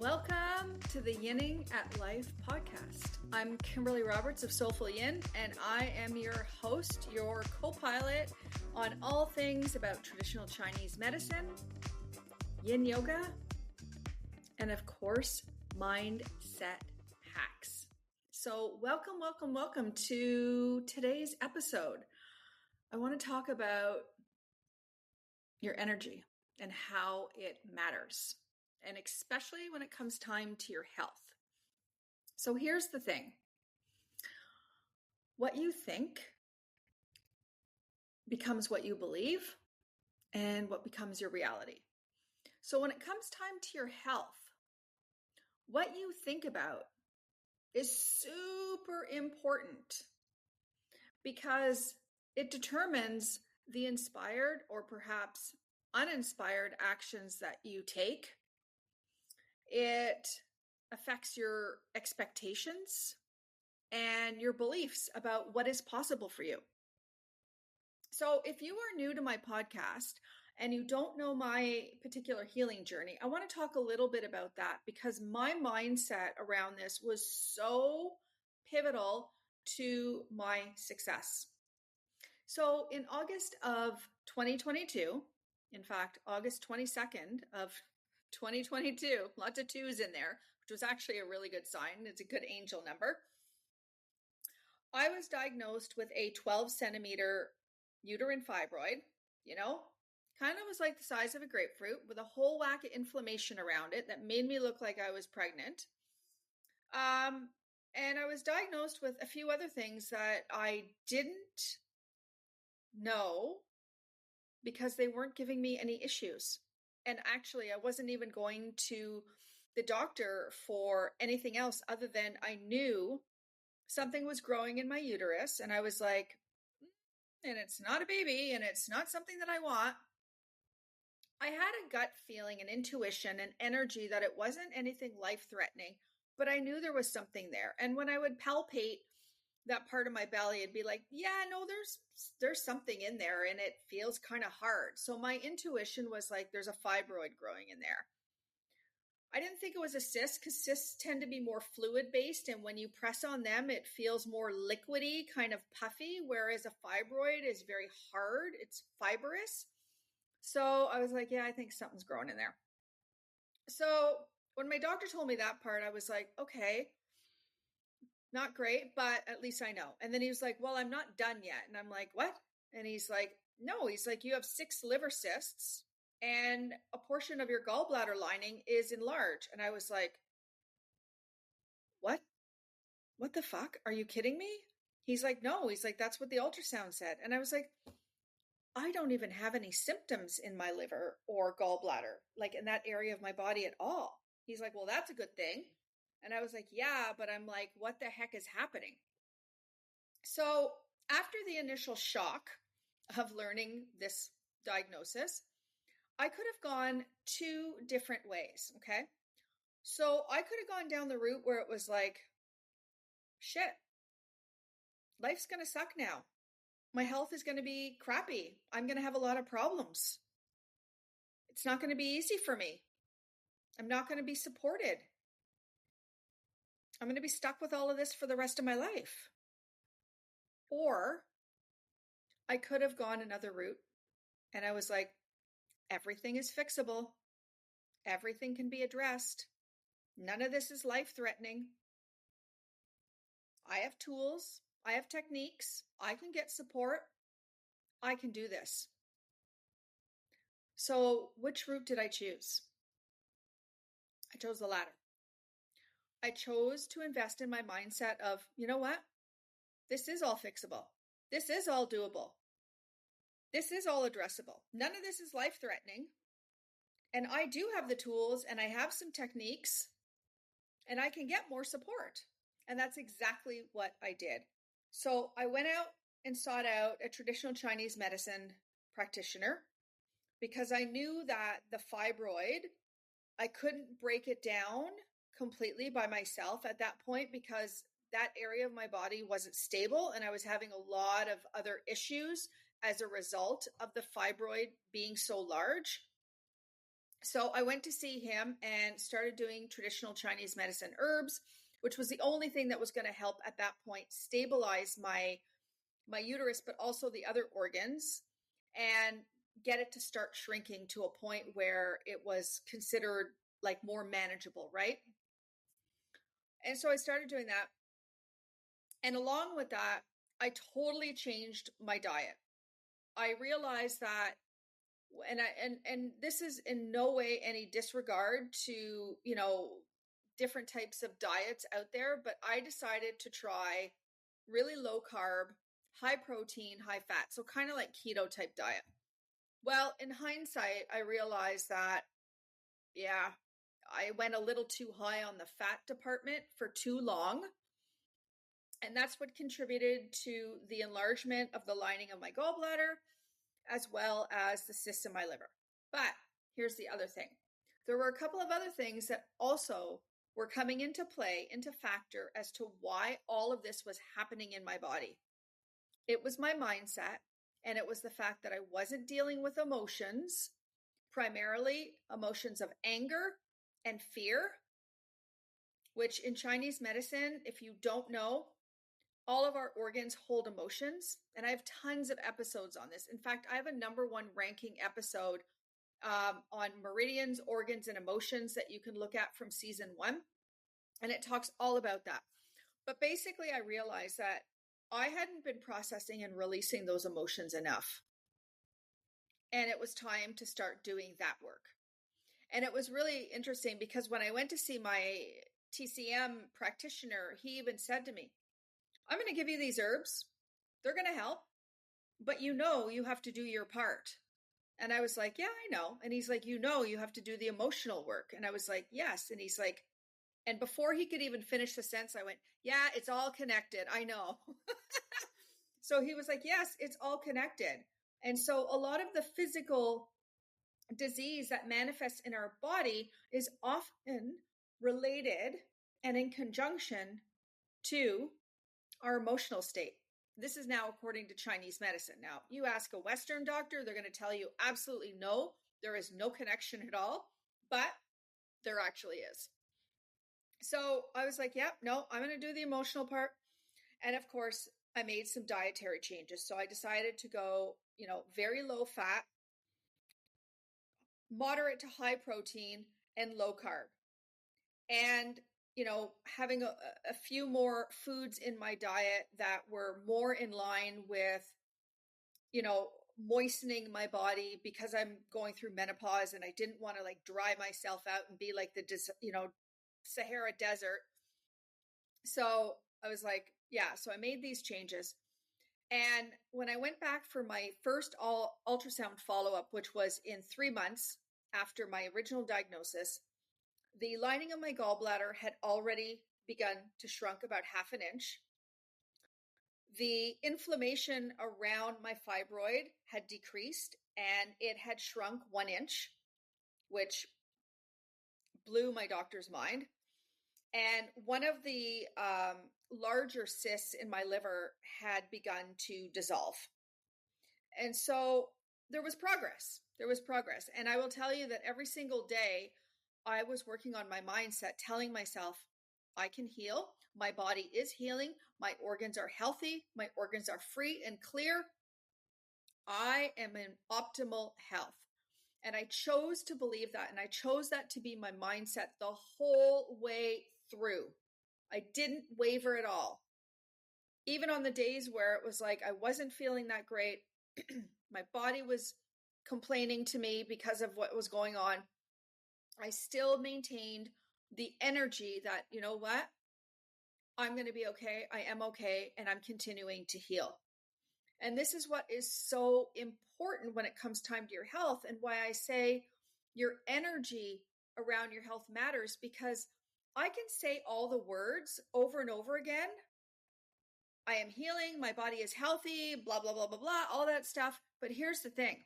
Welcome to the Yinning at Life podcast. I'm Kimberley Roberts of SolefulYin, and I am your host, your co-pilot on all things about traditional Chinese medicine, yin yoga, and of course, mindset hacks. So welcome to today's episode. I want to talk about your energy and how it matters, and especially when it comes time to your health. So here's the thing. What you think becomes what you believe, and what becomes your reality. So when it comes time to your health, what you think about is super important because it determines the inspired or perhaps uninspired actions that you take. It affects your expectations and your beliefs about what is possible for you. So if you are new to my podcast and you don't know my particular healing journey, I want to talk a little bit about that because my mindset around this was so pivotal to my success. So in August of 2022, in fact, August 22nd of 2022, lots of twos in there, which was actually a really good sign. It's a good angel number. I was diagnosed with a 12 centimeter uterine fibroid, kind of was like the size of a grapefruit with a whole whack of inflammation around it that made me look like I was pregnant. And I was diagnosed with a few other things that I didn't know because they weren't giving me any issues. And actually, I wasn't even going to the doctor for anything else other than I knew something was growing in my uterus. And I was like, and it's not a baby and it's not something that I want. I had a gut feeling, an intuition, an energy that it wasn't anything life-threatening, but I knew there was something there. And when I would palpate that part of my belly, it'd be like, yeah, no, there's something in there and it feels kind of hard. So my intuition was like, there's a fibroid growing in there. I didn't think it was a cyst because cysts tend to be more fluid based. And when you press on them, it feels more liquidy, kind of puffy, whereas a fibroid is very hard. It's fibrous. So I was like, yeah, I think something's growing in there. So when my doctor told me that part, I was like, okay, not great, but at least I know. And then he was like, well, I'm not done yet. And I'm like, what? And he's like, no, you have 6 liver cysts and a portion of your gallbladder lining is enlarged. And I was like, what? What the fuck? Are you kidding me? He's like, no. He's like, that's what the ultrasound said. And I was like, I don't even have any symptoms in my liver or gallbladder, like in that area of my body at all. He's like, well, that's a good thing. And I was like, yeah, but I'm like, what the heck is happening? So after the initial shock of learning this diagnosis, I could have gone 2 different ways, okay? So I could have gone down the route where it was like, shit, life's going to suck now. My health is going to be crappy. I'm going to have a lot of problems. It's not going to be easy for me. I'm not going to be supported. I'm going to be stuck with all of this for the rest of my life. Or I could have gone another route and I was like, everything is fixable. Everything can be addressed. None of this is life-threatening. I have tools. I have techniques. I can get support. I can do this. So which route did I choose? I chose the latter. I chose to invest in my mindset of, you know what? This is all fixable. This is all doable. This is all addressable. None of this is life-threatening. And I do have the tools and I have some techniques and I can get more support. And that's exactly what I did. So I went out and sought out a traditional Chinese medicine practitioner because I knew that the fibroid, I couldn't break it down completely by myself at that point because that area of my body wasn't stable and I was having a lot of other issues as a result of the fibroid being so large. So I went to see him and started doing traditional Chinese medicine herbs, which was the only thing that was going to help at that point stabilize my uterus, but also the other organs, and get it to start shrinking to a point where it was considered like more manageable, right? And so I started doing that. And along with that, I totally changed my diet. I realized that, and this is in no way any disregard to, different types of diets out there, but I decided to try really low carb, high protein, high fat. So kind of like keto type diet. Well, in hindsight, I realized that, yeah, I went a little too high on the fat department for too long. And that's what contributed to the enlargement of the lining of my gallbladder, as well as the cysts in my liver. But here's the other thing. There were a couple of other things that also were coming into play, into factor as to why all of this was happening in my body. It was my mindset, and it was the fact that I wasn't dealing with emotions, primarily emotions of anger and fear, which in Chinese medicine, if you don't know, all of our organs hold emotions, and I have tons of episodes on this. In fact, I have a #1 ranking episode on meridians, organs, and emotions that you can look at from season 1, and it talks all about that. But basically, I realized that I hadn't been processing and releasing those emotions enough, and it was time to start doing that work. And it was really interesting because when I went to see my TCM practitioner, he even said to me, I'm going to give you these herbs. They're going to help, but you have to do your part. And I was like, yeah, I know. And he's like, you have to do the emotional work. And I was like, yes. And he's like, and before he could even finish the sentence, I went, yeah, it's all connected. I know. So he was like, yes, it's all connected. And so a lot of the physical disease that manifests in our body is often related and in conjunction to our emotional state. This is now according to Chinese medicine. Now, you ask a Western doctor, they're going to tell you absolutely no, there is no connection at all, but there actually is. So I was like, yep, no, I'm going to do the emotional part. And of course, I made some dietary changes. So I decided to go, very low fat, moderate to high protein, and low carb. And having a few more foods in my diet that were more in line with, moistening my body because I'm going through menopause and I didn't want to like dry myself out and be like the, Sahara Desert. So I was like, yeah, so I made these changes. And when I went back for my first ultrasound follow-up, which was in 3 months after my original diagnosis, the lining of my gallbladder had already begun to shrunk about 1/2 inch. The inflammation around my fibroid had decreased and it had shrunk 1 inch, which blew my doctor's mind. And one of the larger cysts in my liver had begun to dissolve. And so there was progress. There was progress. And I will tell you that every single day I was working on my mindset, telling myself, I can heal. My body is healing. My organs are healthy. My organs are free and clear. I am in optimal health. And I chose to believe that. And I chose that to be my mindset the whole way through. I didn't waver at all. Even on the days where it was like I wasn't feeling that great, my body was complaining to me because of what was going on, I still maintained the energy that, you know what? I'm going to be okay. I am okay. And I'm continuing to heal. And this is what is so important when it comes time to your health, and why I say your energy around your health matters, because I can say all the words over and over again. I am healing. My body is healthy, blah, blah, blah, blah, blah, all that stuff. But here's the thing.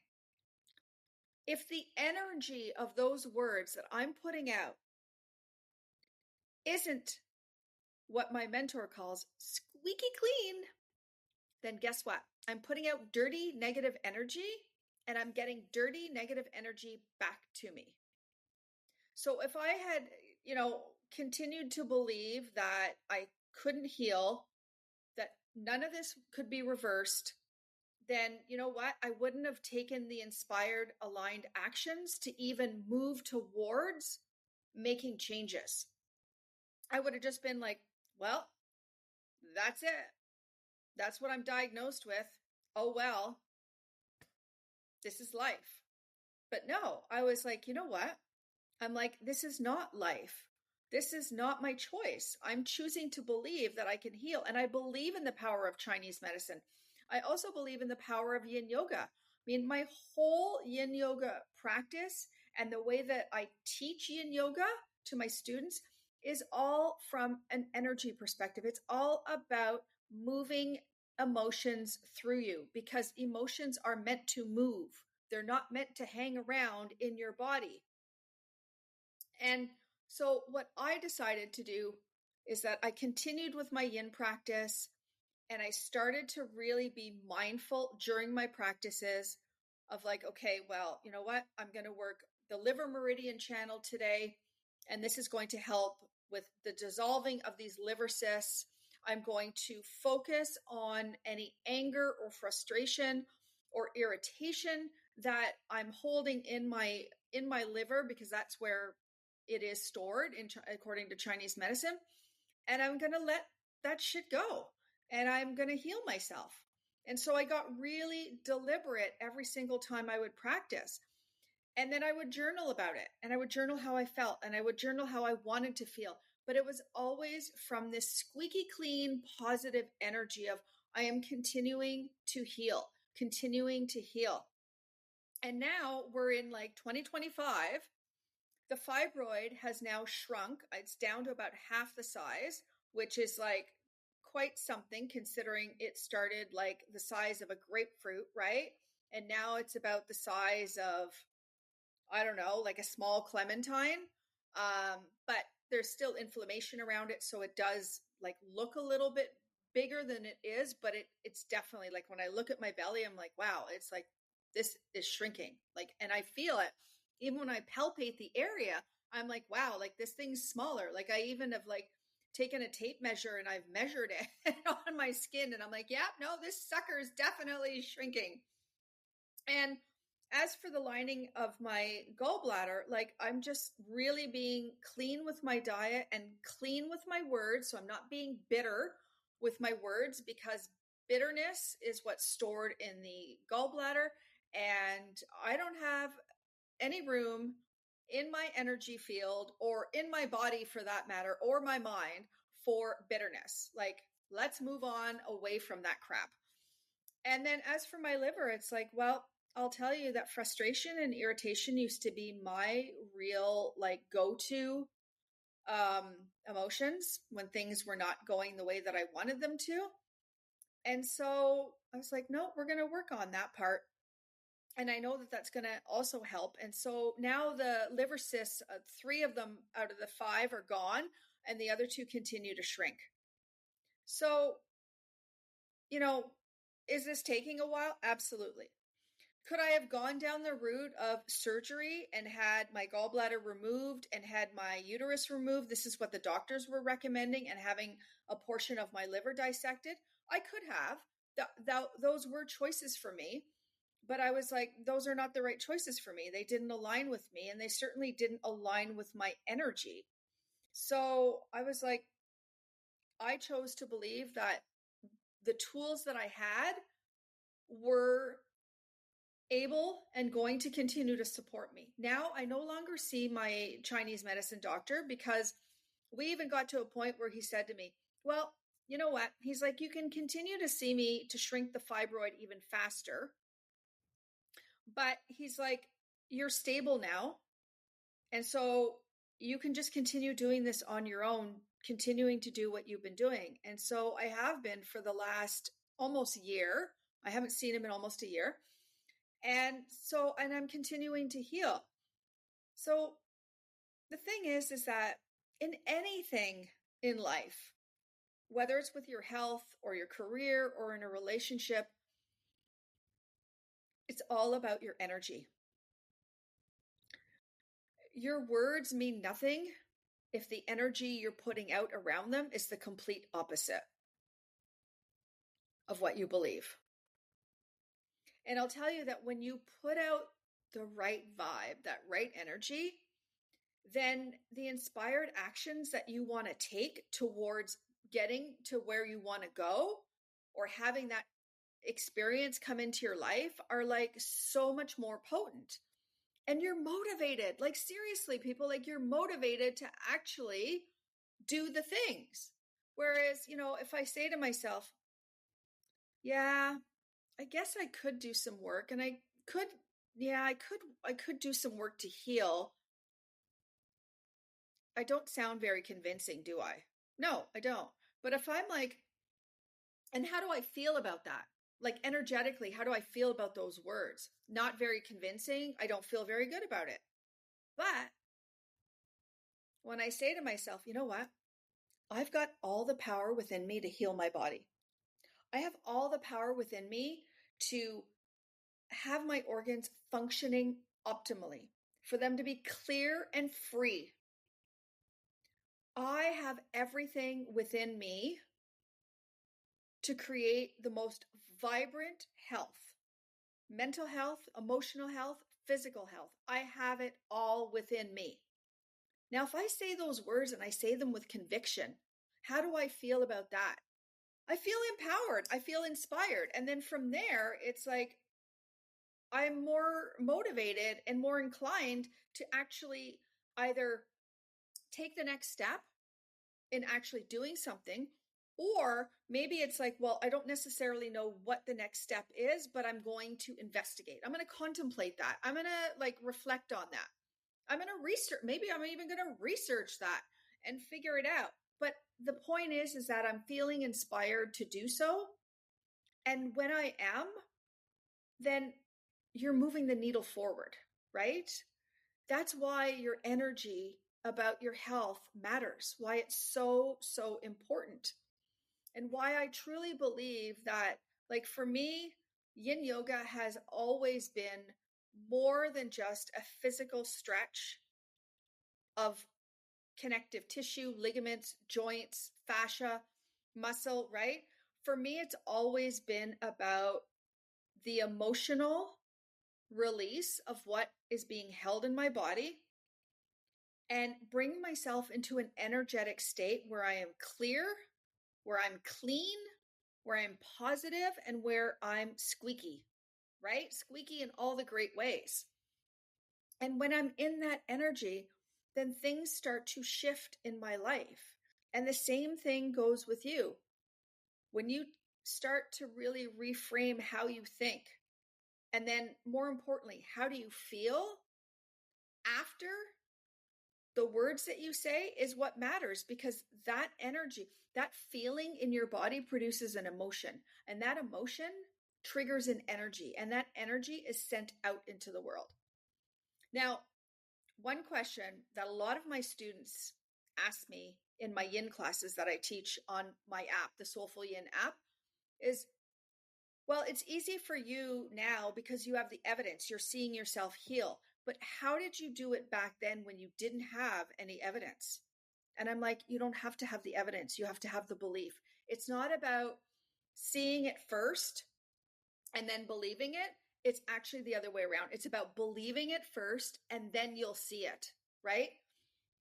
If the energy of those words that I'm putting out isn't what my mentor calls squeaky clean, then guess what? I'm putting out dirty, negative energy, and I'm getting dirty, negative energy back to me. So if I had, continued to believe that I couldn't heal, that none of this could be reversed, then you know what? I wouldn't have taken the inspired, aligned actions to even move towards making changes. I would have just been like, well, that's it. That's what I'm diagnosed with. Oh, well, this is life. But no, I was like, you know what? I'm like, this is not life. This is not my choice. I'm choosing to believe that I can heal. And I believe in the power of Chinese medicine. I also believe in the power of yin yoga. I mean, my whole yin yoga practice and the way that I teach yin yoga to my students is all from an energy perspective. It's all about moving emotions through you, because emotions are meant to move. They're not meant to hang around in your body. And so what I decided to do is that I continued with my yin practice, and I started to really be mindful during my practices of like, okay, well, you know what? I'm going to work the liver meridian channel today, and this is going to help with the dissolving of these liver cysts. I'm going to focus on any anger or frustration or irritation that I'm holding in my liver, because that's where it is stored according to Chinese medicine. And I'm going to let that shit go, and I'm going to heal myself. And so I got really deliberate every single time I would practice. And then I would journal about it, and I would journal how I felt, and I would journal how I wanted to feel. But it was always from this squeaky clean, positive energy of, I am continuing to heal, continuing to heal. And now we're in like 2025. The fibroid has now shrunk. It's down to about half the size, which is like quite something considering it started like the size of a grapefruit, right? And now it's about the size of, I don't know, like a small clementine. But there's still inflammation around it. So it does like look a little bit bigger than it is, but it's definitely like, when I look at my belly, I'm like, wow, it's like, this is shrinking. Like, and I feel it. Even when I palpate the area, I'm like, wow, like this thing's smaller. Like I even have like taken a tape measure and I've measured it on my skin, and I'm like, yeah, no, this sucker is definitely shrinking. And as for the lining of my gallbladder, like I'm just really being clean with my diet and clean with my words. So I'm not being bitter with my words, because bitterness is what's stored in the gallbladder. And I don't have any room in my energy field, or in my body for that matter, or my mind, for bitterness. Like, let's move on away from that crap. And then as for my liver, it's like, well, I'll tell you that frustration and irritation used to be my real like go-to emotions when things were not going the way that I wanted them to. And so I was like, no, we're going to work on that part. And I know that that's going to also help. And so now the liver cysts, 3 of them out of the 5 are gone, and the other 2 continue to shrink. So, is this taking a while? Absolutely. Could I have gone down the route of surgery and had my gallbladder removed and had my uterus removed? This is what the doctors were recommending, and having a portion of my liver dissected. I could have. Those were choices for me. But I was like, those are not the right choices for me. They didn't align with me, and they certainly didn't align with my energy. So I was like, I chose to believe that the tools that I had were able and going to continue to support me. Now I no longer see my Chinese medicine doctor, because we even got to a point where he said to me, well, you know what? He's like, you can continue to see me to shrink the fibroid even faster. But he's like, you're stable now. And so you can just continue doing this on your own, continuing to do what you've been doing. And so I have been for the last almost year. I haven't seen him in almost a year. And I'm continuing to heal. So the thing is that in anything in life, whether it's with your health or your career or in a relationship, it's all about your energy. your words mean nothing if the energy you're putting out around them is the complete opposite of what you believe. And I'll tell you that when you put out the right vibe, that right energy, then the inspired actions that you want to take towards getting to where you want to go or having that experience come into your life are like so much more potent. And you're motivated. Like seriously, people, like you're motivated to actually do the things. Whereas, if I say to myself, yeah, I guess I could do some work and I could do some work to heal. I don't sound very convincing, do I? No, I don't. But if I'm like, and how do I feel about that? Like energetically, how do I feel about those words? Not very convincing. I don't feel very good about it. But when I say to myself, you know what? I've got all the power within me to heal my body. I have all the power within me to have my organs functioning optimally, for them to be clear and free. I have everything within me to create the most vibrant health, mental health, emotional health, physical health. I have it all within me. Now, if I say those words and I say them with conviction, how do I feel about that? I feel empowered. I feel inspired. And then from there, it's like I'm more motivated and more inclined to actually either take the next step in actually doing something, or maybe it's like, well, I don't necessarily know what the next step is, but I'm going to investigate. I'm going to contemplate that. I'm going to like reflect on that. I'm going to research. Maybe I'm even going to research that and figure it out. But the point is that I'm feeling inspired to do so. And when I am, then you're moving the needle forward, right? That's why your energy about your health matters, why it's so, so important. And why I truly believe that, like for me, yin yoga has always been more than just a physical stretch of connective tissue, ligaments, joints, fascia, muscle, right? For me, it's always been about the emotional release of what is being held in my body and bring myself into an energetic state where I am clear, where I'm clean, where I'm positive, and where I'm squeaky, right? Squeaky in all the great ways. And when I'm in that energy, then things start to shift in my life. And the same thing goes with you. When you start to really reframe how you think, and then more importantly, how do you feel after the words that you say is what matters, because that energy, that feeling in your body produces an emotion, and that emotion triggers an energy, and that energy is sent out into the world. Now, one question that a lot of my students ask me in my yin classes that I teach on my app, the SolefulYin app, is, well, it's easy for you now because you have the evidence. You're seeing yourself heal. But how did you do it back then when you didn't have any evidence? And I'm like, you don't have to have the evidence. You have to have the belief. It's not about seeing it first and then believing it. It's actually the other way around. It's about believing it first and then you'll see it, right?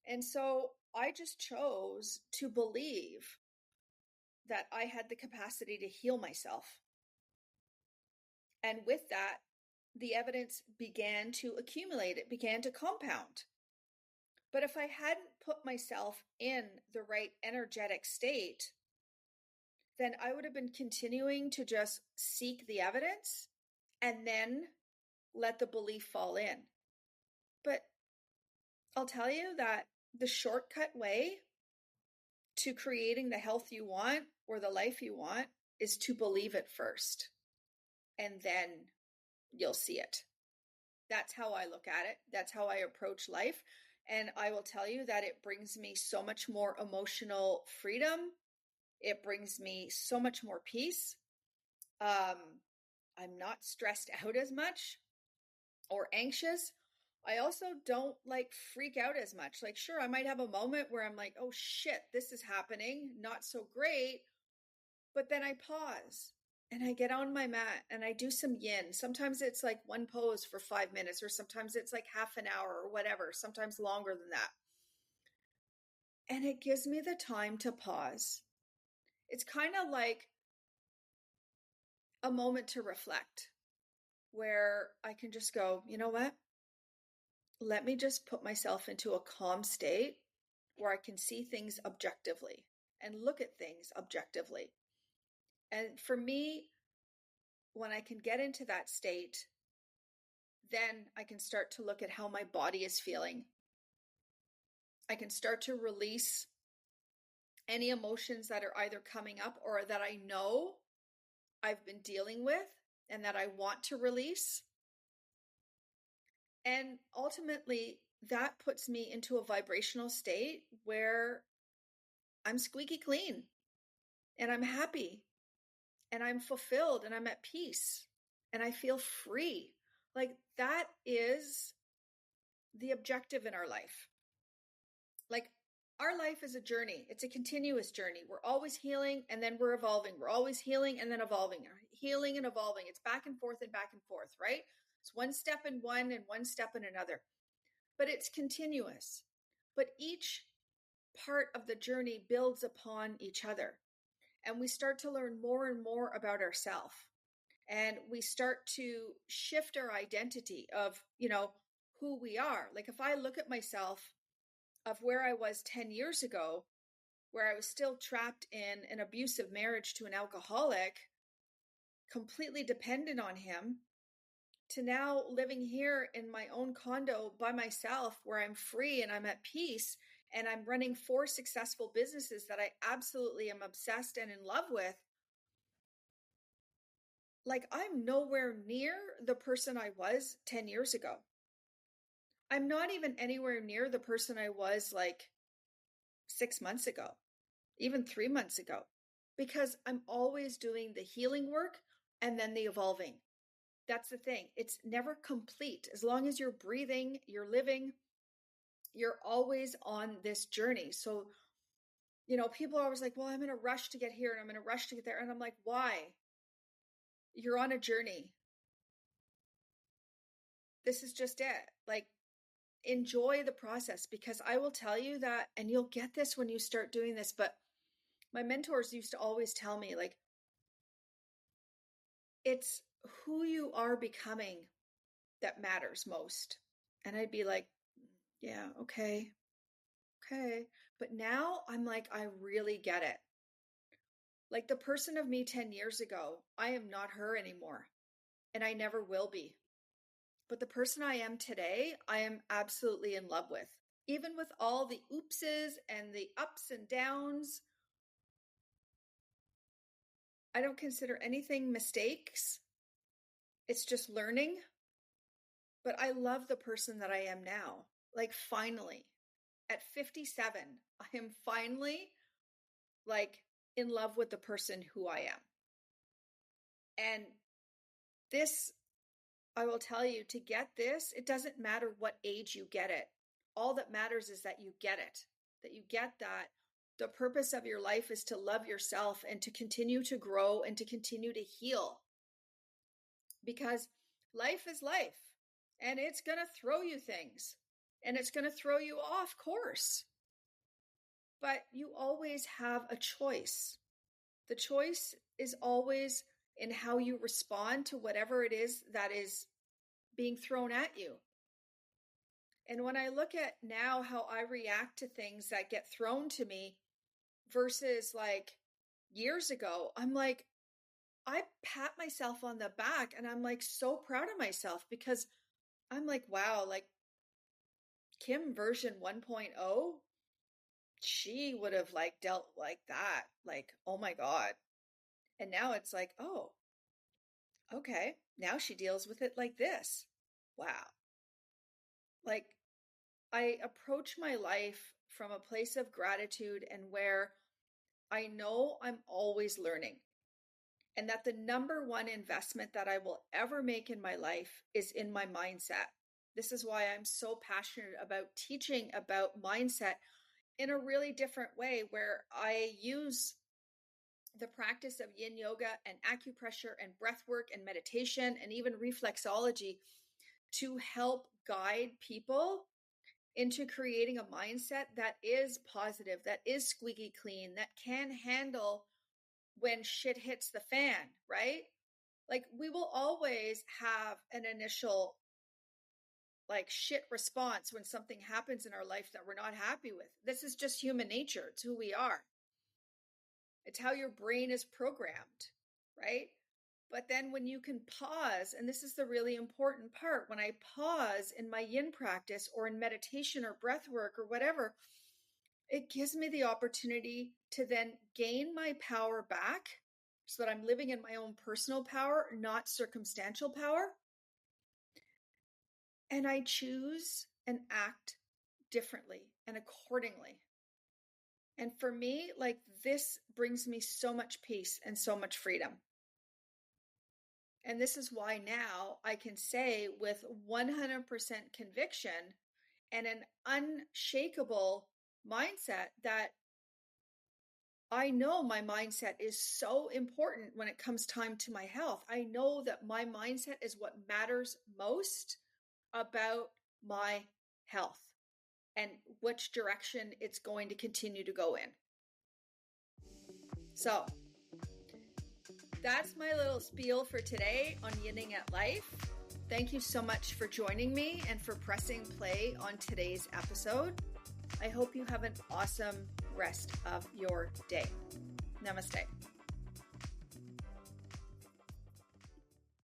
And so I just chose to believe that I had the capacity to heal myself. And with that, the evidence began to accumulate. It began to compound. But if I hadn't put myself in the right energetic state, then I would have been continuing to just seek the evidence and then let the belief fall in. But I'll tell you that the shortcut way to creating the health you want or the life you want is to believe it first. And then you'll see it. That's how I look at it. That's how I approach life. And I will tell you that it brings me so much more emotional freedom. It brings me so much more peace. I'm not stressed out as much or anxious. I also don't like freak out as much. Like, sure, I might have a moment where I'm like, oh shit, this is happening. Not so great. But then I pause and I get on my mat and I do some yin. Sometimes it's like one pose for 5 minutes, or sometimes it's like half an hour or whatever, sometimes longer than that. And it gives me the time to pause. It's kind of like a moment to reflect where I can just go, you know what? Let me just put myself into a calm state where I can see things objectively and look at things objectively. And for me, when I can get into that state, then I can start to look at how my body is feeling. I can start to release any emotions that are either coming up or that I know I've been dealing with and that I want to release. And ultimately, that puts me into a vibrational state where I'm squeaky clean and I'm happy and I'm fulfilled and I'm at peace and I feel free. Like, that is the objective in our life. Like, our life is a journey. It's a continuous journey. We're always healing and then we're evolving. We're always healing and then evolving, healing and evolving. It's back and forth, right? It's one step in one and one step in another, but it's continuous. But each part of the journey builds upon each other. And we start to learn more and more about ourselves. And we start to shift our identity of, who we are. Like, if I look at myself of where I was 10 years ago, where I was still trapped in an abusive marriage to an alcoholic, completely dependent on him, to now living here in my own condo by myself, where I'm free and I'm at peace, and I'm running 4 successful businesses that I absolutely am obsessed and in love with. Like, I'm nowhere near the person I was 10 years ago. I'm not even anywhere near the person I was like 6 months ago, even 3 months ago, because I'm always doing the healing work and then the evolving. That's the thing. It's never complete. As long as you're breathing, you're living, you're always on this journey. So, people are always like, well, I'm in a rush to get here and I'm in a rush to get there. And I'm like, why? You're on a journey. This is just it. Like, enjoy the process, because I will tell you that, and you'll get this when you start doing this, but my mentors used to always tell me, like, it's who you are becoming that matters most. And I'd be like, yeah, okay. But now I'm like, I really get it. Like, the person of me 10 years ago, I am not her anymore. And I never will be. But the person I am today, I am absolutely in love with. Even with all the oopses and the ups and downs, I don't consider anything mistakes. It's just learning. But I love the person that I am now. Like, finally, at 57, I am finally like in love with the person who I am. And this, I will tell you, to get this, it doesn't matter what age you get it. All that matters is that you get it, that you get that the purpose of your life is to love yourself and to continue to grow and to continue to heal. Because life is life, and it's going to throw you things, and it's going to throw you off course. But you always have a choice. The choice is always in how you respond to whatever it is that is being thrown at you. And when I look at now how I react to things that get thrown to me versus like years ago, I'm like, I pat myself on the back and I'm like so proud of myself, because I'm like, wow, like Kim version 1.0, she would have like dealt like that. Like, oh my God. And now it's like, oh, okay, now she deals with it like this. Wow. Like, I approach my life from a place of gratitude and where I know I'm always learning, and that the number one investment that I will ever make in my life is in my mindset. This is why I'm so passionate about teaching about mindset in a really different way, where I use the practice of yin yoga and acupressure and breath work and meditation and even reflexology to help guide people into creating a mindset that is positive, that is squeaky clean, that can handle when shit hits the fan, right? Like, we will always have an initial shit response when something happens in our life that we're not happy with. This is just human nature. It's who we are. It's how your brain is programmed, right? But then when you can pause, and this is the really important part, when I pause in my yin practice or in meditation or breath work or whatever, it gives me the opportunity to then gain my power back so that I'm living in my own personal power, not circumstantial power. And I choose and act differently and accordingly. And for me, this brings me so much peace and so much freedom. And this is why now I can say with 100% conviction and an unshakable mindset that I know my mindset is so important when it comes time to my health. I know that my mindset is what matters most about my health and which direction it's going to continue to go in. So that's my little spiel for today on yinning at life. Thank you so much for joining me and for pressing play on today's episode. I hope you have an awesome rest of your day. Namaste.